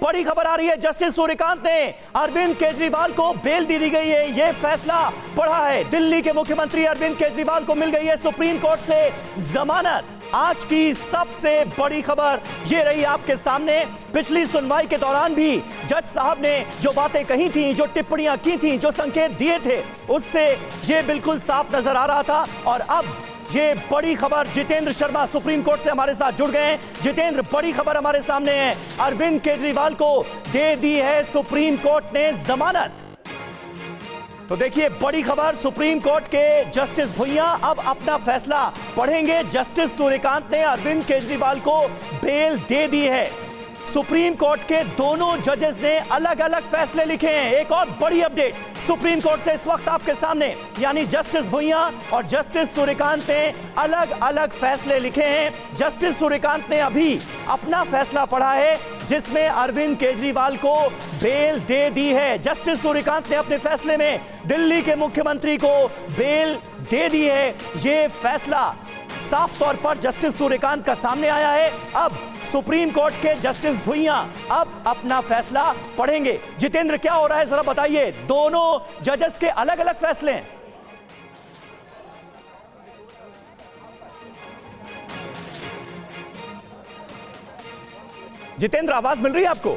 बड़ी खबर आ रही है। जस्टिस सूर्यकांत ने अरविंद केजरीवाल को बेल दे दी गई है। यह फैसला पड़ा है। दिल्ली के मुख्यमंत्री अरविंद केजरीवाल को मिल गई है सुप्रीम कोर्ट से जमानत। आज की सबसे बड़ी खबर ये रही आपके सामने। पिछली सुनवाई के दौरान भी जज साहब ने जो बातें कही थी, जो टिप्पणियां की थी, जो संकेत दिए थे, उससे ये बिल्कुल साफ नजर आ रहा था। और अब ये बड़ी खबर, जितेंद्र शर्मा सुप्रीम कोर्ट से हमारे साथ जुड़ गए हैं। जितेंद्र, बड़ी खबर हमारे सामने है। अरविंद केजरीवाल को दे दी है सुप्रीम कोर्ट ने जमानत। तो देखिए बड़ी खबर, सुप्रीम कोर्ट के जस्टिस भुइया अब अपना फैसला पढ़ेंगे। जस्टिस सूर्यकांत ने अरविंद केजरीवाल को बेल दे दी है। सुप्रीम कोर्ट के दोनों जजेस ने अलग अलग फैसले लिखे हैं। एक और बड़ी अपडेट सुप्रीम कोर्ट से इस वक्त आपके सामने, यानी जस्टिस भुइया और जस्टिस सूर्यकांत ने अलग अलग फैसले लिखे हैं। जस्टिस सूर्यकांत ने अभी अपना फैसला पढ़ा है जिसमें अरविंद केजरीवाल को बेल दे दी है। जस्टिस सूर्यकांत ने अपने फैसले में दिल्ली के मुख्यमंत्री को बेल दे दी है। यह फैसला साफ तौर पर जस्टिस सूर्यकांत का सामने आया है। अब सुप्रीम कोर्ट के जस्टिस भुइया अब अपना फैसला पढ़ेंगे। जितेंद्र, क्या हो रहा है जरा बताइए। दोनों जजेस के अलग अलग फैसले हैं। जितेंद्र, आवाज मिल रही है आपको?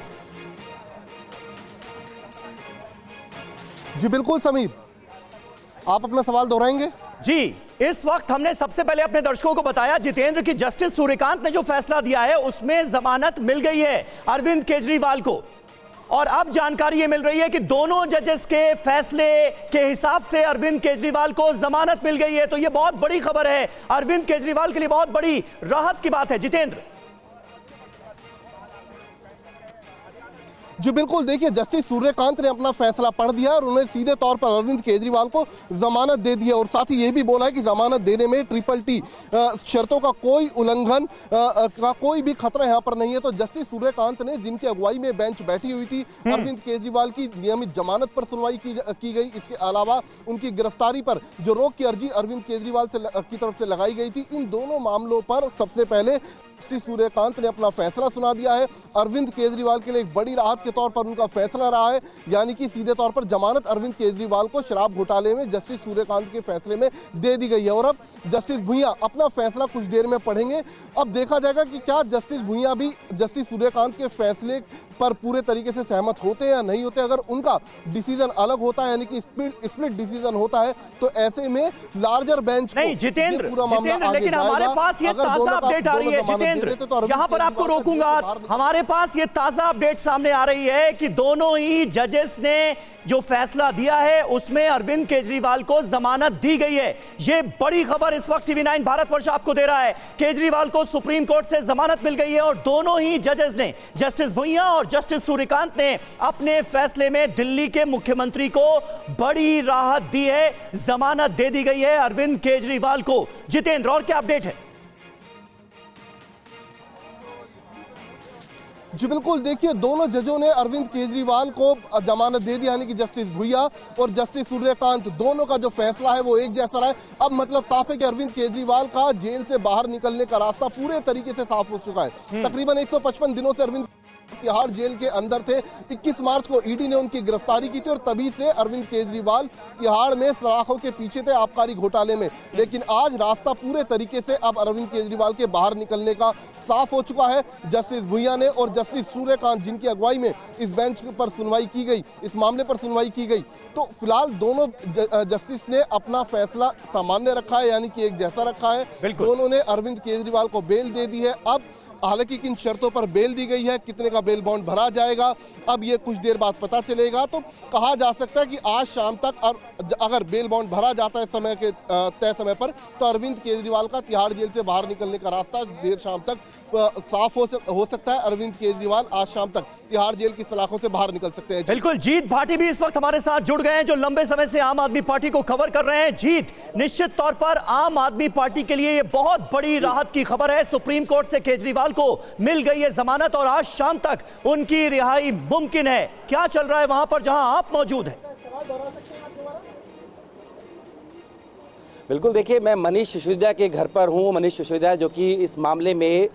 जी बिल्कुल समीर, आप अपना सवाल दोहराएंगे? जी, इस वक्त हमने सबसे पहले अपने दर्शकों को बताया जितेंद्र की जस्टिस सूर्यकांत ने जो फैसला दिया है उसमें जमानत मिल गई है अरविंद केजरीवाल को। और अब जानकारी ये मिल रही है कि दोनों जजेस के फैसले के हिसाब से अरविंद केजरीवाल को जमानत मिल गई है। तो ये बहुत बड़ी खबर है, अरविंद केजरीवाल के लिए बहुत बड़ी राहत की बात है। जितेंद्र जी बिल्कुल, देखिए जस्टिस सूर्यकांत ने अपना फैसला पढ़ दिया और उन्होंने सीधे तौर पर अरविंद केजरीवाल को जमानत दे दी है। और साथ ही ये भी बोला है कि जमानत देने में ट्रिपल-टी शर्तों का कोई उल्लंघन का कोई भी खतरा यहाँ पर नहीं है। तो जस्टिस सूर्यकांत ने, जिनकी अगुवाई में बेंच बैठी हुई थी, अरविंद केजरीवाल की नियमित जमानत पर सुनवाई की गई। इसके अलावा उनकी गिरफ्तारी पर जो रोक की अर्जी अरविंद केजरीवाल की तरफ से लगाई गई थी, इन दोनों मामलों पर सबसे पहले जस्टिस सूर्यकांत ने अपना फैसला सुना दिया है। अरविंद केजरीवाल के लिए एक बड़ी राहत के तौर पर उनका फैसला रहा है, यानी कि सीधे तौर पर जमानत अरविंद केजरीवाल को शराब घोटाले में जस्टिस सूर्यकांत के फैसले में दे दी गई है। और अब जस्टिस भुइया अपना फैसला कुछ देर में पढ़ेंगे। अब देखा जाएगा कि क्या जस्टिस भुइया भी जस्टिस सूर्यकांत के फैसले पर पूरे तरीके से सहमत होते हैं या नहीं होते। अगर उनका डिसीजन अलग होता है, यानी कि स्प्लिट डिसीजन होता है, तो ऐसे में लार्जर बेंच नहीं जितेंद्र, लेकिन हमारे पास ये ताजा अपडेट आ रही है। जितेंद्र, यहां पर आपको रोकूंगा। हमारे पास ये ताजा अपडेट सामने आ रही है कि दोनों ही जजेस ने जो फैसला दिया है उसमें अरविंद केजरीवाल को जमानत दी गई है। ये बड़ी खबर इस वक्त TV9 भारतवर्ष आपको दे रहा है। केजरीवाल को सुप्रीम कोर्ट से जमानत मिल गई है और दोनों ही जजेस ने, जस्टिस भुइया और जस्टिस सूर्यकांत ने, अपने फैसले में दिल्ली के मुख्यमंत्री को बड़ी राहत दी है। जमानत दे दी गई है अरविंद केजरीवाल को। जितेंद्र, और क्या अपडेट है? जी बिल्कुल, देखिए दोनों जजों ने अरविंद केजरीवाल को जमानत दे दी, यानी कि जस्टिस भुइया और जस्टिस सूर्यकांत, दोनों का जो फैसला है वो एक जैसा रहा है। अब मतलब साफ है कि अरविंद केजरीवाल का जेल से बाहर निकलने का रास्ता पूरे तरीके से साफ हो चुका है। तकरीबन 155 दिनों से अरविंद तिहाड़ जेल के अंदर थे। 21 मार्च को ईडी ने उनकी गिरफ्तारी की थी और तभी से अरविंद केजरीवाल तिहाड़ में सलाखों के पीछे थे आबकारी घोटाले में। लेकिन आज रास्ता पूरे तरीके से अब अरविंद केजरीवाल के बाहर निकलने का साफ हो चुका है। जस्टिस भुइया ने और जस्टिस सूर्यकांत, जिनकी अगुवाई में इस बेंच पर सुनवाई की गई, इस मामले पर सुनवाई की गई, तो फिलहाल दोनों जस्टिस ने अपना फैसला सामान्य रखा है, यानी कि एक जैसा रखा है। दोनों ने अरविंद केजरीवाल को बेल दे दी है। अब हालांकि किन शर्तों पर बेल दी गई है, कितने का बेल बॉन्ड भरा जाएगा, अब ये कुछ देर बाद पता चलेगा। तो कहा जा सकता है कि आज शाम तक अगर बेल बॉन्ड भरा जाता है समय के तय समय पर, तो अरविंद केजरीवाल का तिहाड़ जेल से बाहर निकलने का रास्ता देर शाम तक साफ हो सकता है। अरविंद केजरीवाल आज शाम तक तिहाड़ जेल की सलाखों से बाहर निकल सकते हैं। बिल्कुल, जीत भाटी भी इस वक्त हमारे साथ जुड़ गए हैं, जो लंबे समय से आम आदमी पार्टी को कवर कर रहे हैं। जीत, निश्चित तौर पर आम आदमी पार्टी के लिए ये बहुत बड़ी राहत की खबर है। सुप्रीम कोर्ट से केजरीवाल को मिल गई है जमानत और आज शाम तक उनकी रिहाई मुमकिन है। क्या चल रहा है वहां पर जहां आप मौजूद हैं? बिल्कुल, देखिए मैं मनीष सिसोदिया के घर पर हूँ। मनीष सिसोदिया जो कि इस मामले में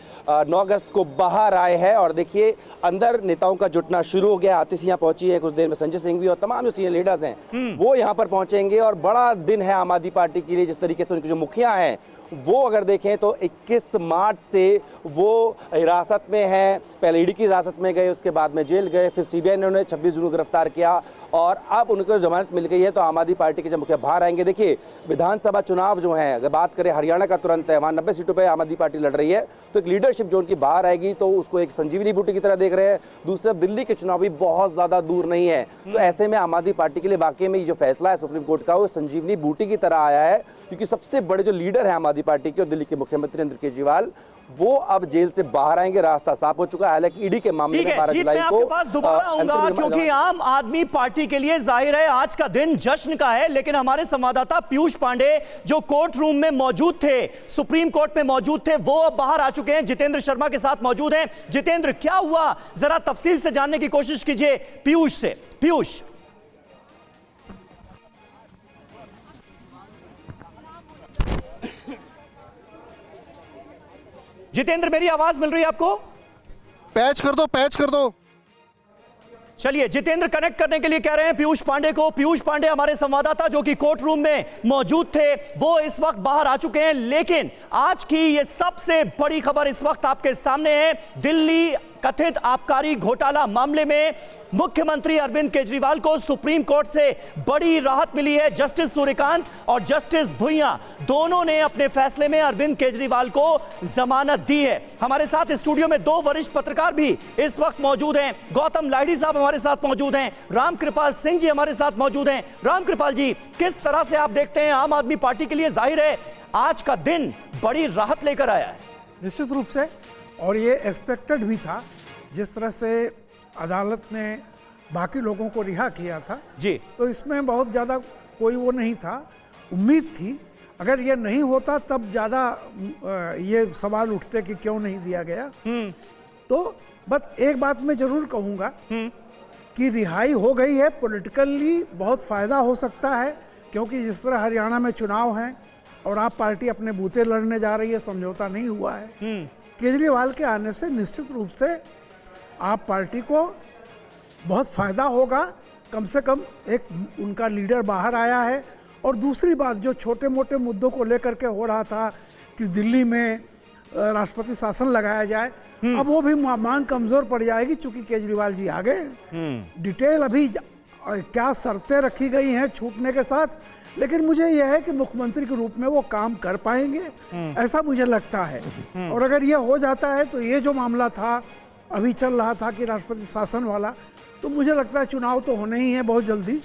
9 अगस्त को बाहर आए हैं और देखिए अंदर नेताओं का जुटना शुरू हो गया। आतिश यहाँ पहुंची है, कुछ देर में संजय सिंह भी और तमाम जो सीनियर लीडर्स हैं वो यहाँ पर पहुंचेंगे और बड़ा दिन है आम आदमी पार्टी के लिए। जिस तरीके से उनके जो मुखिया हैं वो अगर देखें तो 21 मार्च से वो हिरासत में हैं। पहले ईडी की हिरासत में गए, उसके बाद में जेल गए, फिर सीबीआई ने उन्हें 26 जून को गिरफ्तार किया और अब उनको जमानत मिल गई है। तो आम आदमी पार्टी के जब मुखिया बाहर आएंगे, देखिए विधानसभा चुनाव जो है, अगर बात करें हरियाणा का तुरंत है, वहाँ 90 सीटों पर आम आदमी पार्टी लड़ रही है। तो एक लीडरशिप जो उनकी बाहर आएगी तो उसको एक संजीवनी बूटी की तरह देख रहे हैं। दूसरा, दिल्ली के चुनाव भी बहुत ज्यादा दूर नहीं है। तो ऐसे में आम आदमी पार्टी के लिए वाकई में ये जो फैसला है सुप्रीम कोर्ट का, वो संजीवनी बूटी की तरह आया है, क्योंकि सबसे बड़े जो लीडर है आम आदमी पार्टी के और दिल्ली के मुख्यमंत्री अरविंद केजरीवाल, वो अब जेल से बाहर आएंगे। रास्ता साफ हो चुका है। हालांकि ईडी के मामले में 12 जुलाई को आपके पास दोबारा आऊंगा, क्योंकि आम आदमी पार्टी के लिए जाहिर है आज का दिन जश्न का है। लेकिन हमारे संवाददाता पीयूष पांडे जो कोर्ट रूम में मौजूद थे, सुप्रीम कोर्ट में मौजूद थे, वो अब बाहर आ चुके हैं। जितेंद्र शर्मा के साथ मौजूद हैं। जितेंद्र, क्या हुआ, जरा तफसील से जानने की कोशिश कीजिए पीयूष से। पीयूष, जितेंद्र, मेरी आवाज मिल रही है आपको? पैच कर दो, पैच कर दो। चलिए, जितेंद्र कनेक्ट करने के लिए कह रहे हैं पीयूष पांडे को। पीयूष पांडे हमारे संवाददाता जो कि कोर्ट रूम में मौजूद थे, वो इस वक्त बाहर आ चुके हैं। लेकिन आज की ये सबसे बड़ी खबर इस वक्त आपके सामने है। दिल्ली कथित आबकारी घोटाला मामले में मुख्यमंत्री अरविंद केजरीवाल को सुप्रीम कोर्ट से बड़ी राहत मिली है। जस्टिस सूर्यकांत और जस्टिस भुइयां दोनों ने अपने फैसले में अरविंद केजरीवाल को जमानत दी है। हमारे साथ स्टूडियो में 2 वरिष्ठ पत्रकार भी इस वक्त मौजूद हैं। गौतम लाहिड़ी साहब हमारे साथ मौजूद हैं, रामकृपाल सिंह जी हमारे साथ मौजूद हैं। रामकृपाल जी, किस तरह से आप देखते हैं, आम आदमी पार्टी के लिए जाहिर है आज का दिन बड़ी राहत लेकर आया है? निश्चित रूप से, और ये एक्सपेक्टेड भी था। जिस तरह से अदालत ने बाकी लोगों को रिहा किया था जी, तो इसमें बहुत ज़्यादा कोई वो नहीं था, उम्मीद थी। अगर ये नहीं होता तब ज़्यादा ये सवाल उठते कि क्यों नहीं दिया गया। तो बस एक बात मैं जरूर कहूँगा कि रिहाई हो गई है, पॉलिटिकली बहुत फ़ायदा हो सकता है, क्योंकि जिस तरह हरियाणा में चुनाव हैं और आप पार्टी अपने बूते लड़ने जा रही है, समझौता नहीं हुआ है। केजरीवाल के आने से निश्चित रूप से आप पार्टी को बहुत फ़ायदा होगा। कम से कम एक उनका लीडर बाहर आया है। और दूसरी बात, जो छोटे मोटे मुद्दों को लेकर के हो रहा था कि दिल्ली में राष्ट्रपति शासन लगाया जाए, अब वो भी मांग कमज़ोर पड़ जाएगी, चूंकि केजरीवाल जी आ गए। डिटेल अभी क्या शर्तें रखी गई हैं छूटने के साथ, लेकिन मुझे यह है कि मुख्यमंत्री के रूप में वो काम कर पाएंगे, ऐसा मुझे लगता है। और अगर ये हो जाता है तो ये जो मामला था, अभी चल रहा था कि राष्ट्रपति शासन वाला, तो मुझे लगता है चुनाव तो होने ही है बहुत जल्दी।